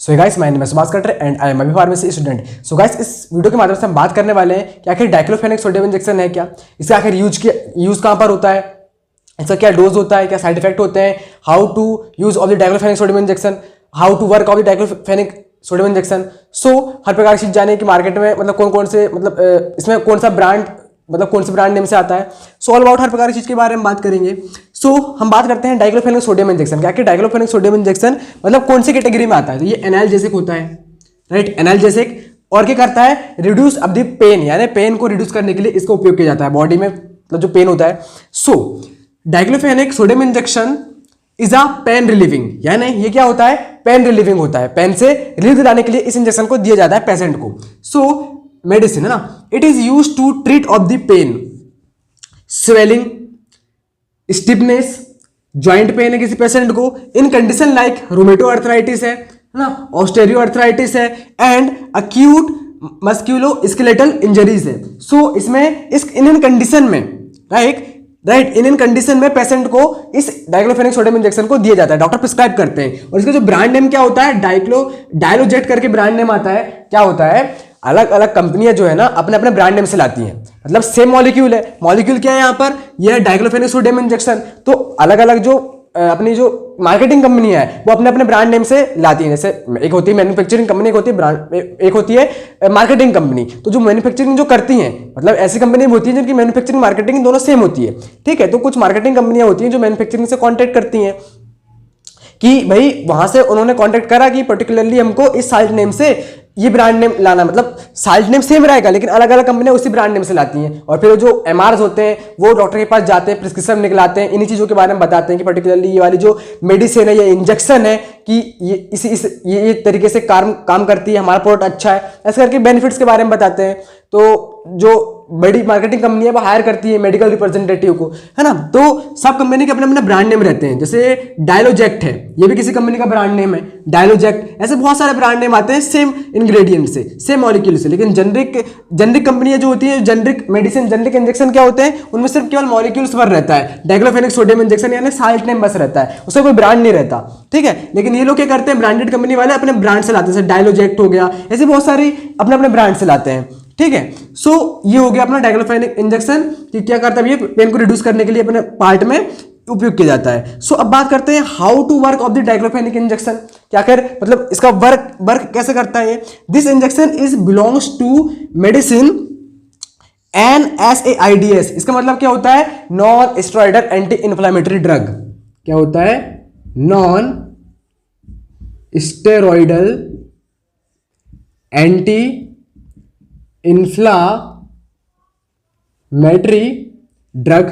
So guys, my name है Subhash cutter and I am अभी pharmacy student. So guys, इस video के माध्यम से हम बात करने वाले हैं कि आखिर डाइक्लोफेनेक सोडियम इंजेक्शन है क्या, इसका आखिर यूज कहाँ पर होता है, इसका क्या डोज होता है, क्या साइड इफेक्ट होते हैं, how to use of the diclofenac sodium injection, how to work of the diclofenac sodium injection. So हर प्रकार की चीज जाने कि मार्केट में मतलब कौन कौन से इसमें कौन सा ब्रांड कौन से ब्रांड नेम से आता है। सो ऑल अबाउट हर प्रकार की चीज के बारे में बात करेंगे। सो हम बात करते हैं डाइक्लोफेनेक सोडियम इंजेक्शन। क्या कि डाइक्लोफेनेक सोडियम इंजेक्शन मतलब कौन सी कैटेगरी में आता है। तो ये एनाल्जेसिक होता है, राइट, एनाल्जेसिक। और क्या करता है, रिड्यूस ऑफ द पेन, यानी पेन को रिड्यूस करने के लिए इसका उपयोग किया जाता है बॉडी में, मतलब जो पेन होता है। So diclofenac sodium injection is a pain relieving, यानी ये क्या होता है, पेन रिलीविंग होता है। पेन से रिलीफ दिलाने के लिए इस इंजेक्शन को दिया जाता है पेशेंट को। सो मेडिसिन है ना, it is use to treat of the pain, swelling, stiffness, joint pain है किसी पेशेंट को, in condition like rheumatoid arthritis है ना, ऑस्टेरियो अर्थराइटिस है, एंड अक्यूट मस्कुलोस्केलेटल इंजरीज है। सो इसमें इन कंडीशन में इन कंडीशन में पेशेंट को इस डाइक्लोफेनेक सोडियम इंजेक्शन को दिया जाता है, डॉक्टर प्रिस्क्राइब करते हैं। और इसका जो ब्रांड नेम क्या होता है, डायलोजेट करके ब्रांड नेम आता है। क्या होता है, अलग अलग कंपनियां जो है ना अपने अपने ब्रांड नेम से लाती हैं, मतलब सेम मॉलिक्यूल है। मॉलिक्यूल क्या है यहाँ पर, यह है डाइक्लोफेनेक सोडियम इंजेक्शन। तो अलग अलग जो अपनी जो मार्केटिंग कंपनी है वो अपने अपने ब्रांड नेम से लाती है। जैसे एक होती है मैन्युफैक्चरिंग कंपनी, एक होती है ब्रांड, एक होती है मार्केटिंग कंपनी। तो जो मैन्युफैक्चरिंग जो करती हैं, मतलब ऐसी कंपनी होती है जिनकी मैन्युफैक्चरिंग मार्केटिंग दोनों सेम होती है, ठीक है। तो कुछ मार्केटिंग कंपनियां होती हैं जो मैन्युफैक्चरिंग से कॉन्टेक्ट करती हैं कि भाई वहां से उन्होंने कॉन्टेक्ट करा कि पर्टिकुलरली हमको इस साल्ट नेम से ये ब्रांड नेम लाना, मतलब साल्ट नेम सेम रहेगा लेकिन अलग अलग कंपनियां उसी ब्रांड नेम से लाती हैं। और फिर जो एमआरस होते हैं वो डॉक्टर के पास जाते हैं, प्रिस्क्रिप्शन निकलाते हैं, इन्हीं चीज़ों के बारे में बताते हैं कि पर्टिकुलरली ये वाली जो मेडिसिन है, ये इंजेक्शन है कि ये तरीके से काम करती है, हमारा प्रोडक्ट अच्छा है, ऐसे करके बेनिफिट्स के बारे में बताते हैं। तो जो बड़ी मार्केटिंग कंपनी है वो हायर करती है मेडिकल रिप्रेजेंटेटिव को, है ना। तो सब कंपनी के अपने अपने ब्रांड नेम रहते हैं। जैसे डायलोजेक्ट है, ये भी किसी कंपनी का ब्रांड नेम है, डायलोजेक्ट। ऐसे बहुत सारे ब्रांड नेम आते हैं सेम इंग्रेडिएंट से, सेम मॉलिक्यूल से। लेकिन जेनरिक कंपनियां जो होती है, जेनरिक मेडिसिन, जेनरिक इंजेक्शन क्या होते हैं, उनमें सिर्फ केवल मॉलिक्यूल्स पर रहता है, डाइक्लोफेनेक सोडियम इंजेक्शन यानी साल्ट नेम बस रहता है, उसका कोई ब्रांड नहीं रहता, ठीक है। लेकिन ये लोग क्या करते हैं, ब्रांडेड कंपनी वाले अपने ब्रांड से लाते हैं, जैसे डायलोजेक्ट हो गया, ऐसे बहुत सारी अपने अपने ब्रांड से लाते हैं, ठीक है। सो ये हो गया अपना डाइक्लोफेनेक इंजेक्शन कि क्या करता है, ये पेन को रिड्यूस करने के लिए अपने पार्ट में उपयोग किया जाता है। सो अब बात करते हैं how to work of the diclofenac injection. क्या कर मतलब इसका वर्क कैसे करता है। This injection is belongs to medicine NSAIDs। इसका मतलब क्या होता है, non steroidal anti inflammatory drug. क्या होता है, non steroidal anti inflammatory drug.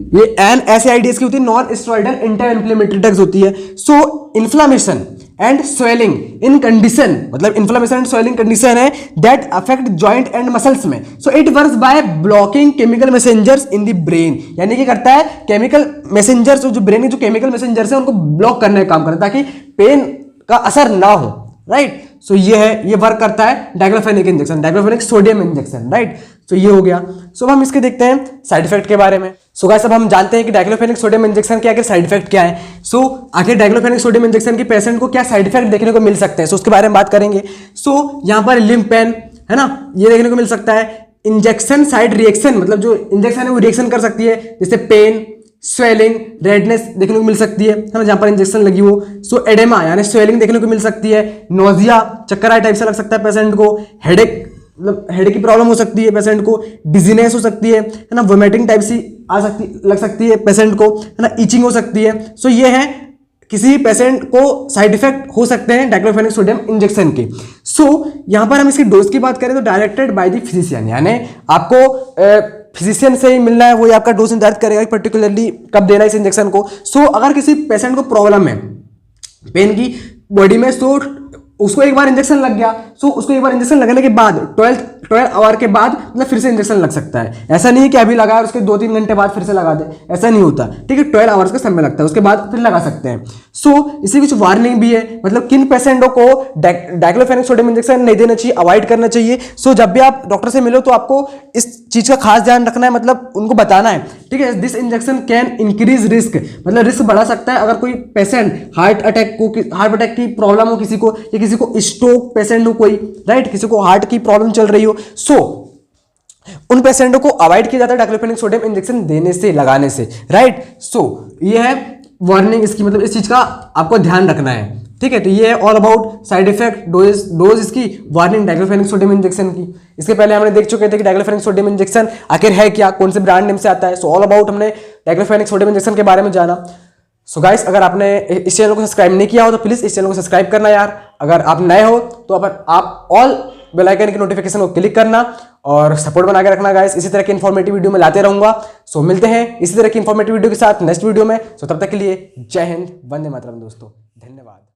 ये NSAIDs की होती है, non steroidal anti inflammatory drugs होती है। So inflammation and swelling in condition, मतलब इन्फ्लामेशन एंड स्वेलिंग कंडीशन है that affect joint and muscles में। So it works by blocking chemical messengers in the brain, यानी कि करता है केमिकल मैसेंजर्स, जो ब्रेन के जो केमिकल मैसेंजर्स है उनको ब्लॉक करने का काम करता है ताकि पेन का असर ना हो, राइट। सो ये है, ये वर्क करता है diclofenac injection, diclofenac sodium injection, right. So ये हो गया। सो अब हम इसके देखते हैं साइड इफेक्ट के बारे में। सो गाइस, अब हम जानते हैं कि डाइक्लोफेनेक सोडियम इंजेक्शन के आखिर साइड इफेक्ट क्या है। सो आखिर डाइक्लोफेनेक सोडियम इंजेक्शन के पेशेंट को क्या साइड इफेक्ट देखने को मिल सकते हैं, सो उसके बारे में बात करेंगे। सो यहाँ पर लिम्फ पेन है ना, ये देखने को मिल सकता है। इंजेक्शन साइड रिएक्शन, मतलब जो इंजेक्शन है वो रिएक्शन कर सकती है, जैसे पेन, स्वेलिंग, रेडनेस देखने को मिल सकती है ना, जहां पर इंजेक्शन लगी हो। सो एडेमा यानी स्वेलिंग देखने को मिल सकती है, नोजिया, चक्कर आए टाइप से लग सकता है पेशेंट को, हेडेक, मतलब हेडेक की प्रॉब्लम हो सकती है पेशेंट को, डिजीनेस हो सकती है ना, वोमिटिंग टाइप सी लग सकती है पेशेंट को, है ना, इचिंग हो सकती है। सो ये है किसी पेशेंट को साइड इफेक्ट हो सकते हैं डाइक्लोफेनेक सोडियम इंजेक्शन के। सो यहाँ पर हम इसकी डोज की बात करें तो डायरेक्टेड बाय द फिजिशियन, यानी आपको फिजिशियन से ही मिलना है, वो आपका डोज निर्धारित करेगा कि पर्टिकुलरली कब देना है इस इंजेक्शन को। सो अगर किसी पेशेंट को प्रॉब्लम है पेन की बॉडी में, सो उसको एक बार इंजेक्शन लग गया, सो उसको एक बार इंजेक्शन लगने के बाद 12 आवर के बाद मतलब फिर से इंजेक्शन लग सकता है। ऐसा नहीं है कि अभी लगा और उसके 2-3 घंटे बाद फिर से लगा दे, ऐसा नहीं होता, ठीक है। 12 आवर्स का समय लगता है, उसके बाद फिर लगा सकते हैं। सो इसी कुछ वार्निंग भी है, मतलब किन पेशेंटों को डाइक्लोफेनेक सोडियम इंजेक्शन नहीं देना चाहिए, अवॉइड करना चाहिए। सो जब भी आप डॉक्टर से मिलो तो आपको इस चीज का खास ध्यान रखना है, मतलब उनको बताना है, ठीक है। This injection can increase risk, मतलब रिस्क बढ़ा सकता है अगर कोई पेशेंट हार्ट अटैक की प्रॉब्लम हो किसी को, या किसी को स्ट्रोक पेशेंट हो कोई, राइट, किसी को हार्ट की प्रॉब्लम चल रही हो, सो उन पेशेंटों को अवॉइड किया जाता है डाइक्लोफेनेक सोडियम इंजेक्शन देने से, लगाने से, राइट। सो ये है वार्निंग इसकी, मतलब इस चीज का आपको ध्यान रखना है, ठीक है। तो ये है all about side effect, dose इसकी, वार्निंग डाइक्लोफेनेक सोडियम इंजेक्शन की। इसके पहले हमने देख चुके थे कि डाइक्लोफेनेक सोडियम इंजेक्शन आखिर है क्या, कौन से ब्रांड नेम से आता है। सो ऑल अबाउट हमने डाइक्लोफेनेक सोडियम इंजेक्शन के बारे में जाना। सो गाइस, अगर आपने इस चैनल को सब्सक्राइब नहीं किया हो तो प्लीज इस चैनल को सब्सक्राइब करना यार। अगर आप नए हो तो आप ऑल बेल आइकन की नोटिफिकेशन को क्लिक करना और सपोर्ट बना के रखना गाइस। इसी तरह की इंफॉर्मेटिव वीडियो में लाते रहूंगा। सो मिलते हैं इसी तरह की इंफॉर्मेटिव वीडियो के साथ नेक्स्ट वीडियो में। सो तब तक के लिए जय हिंद, वंदे मातरम दोस्तों, धन्यवाद।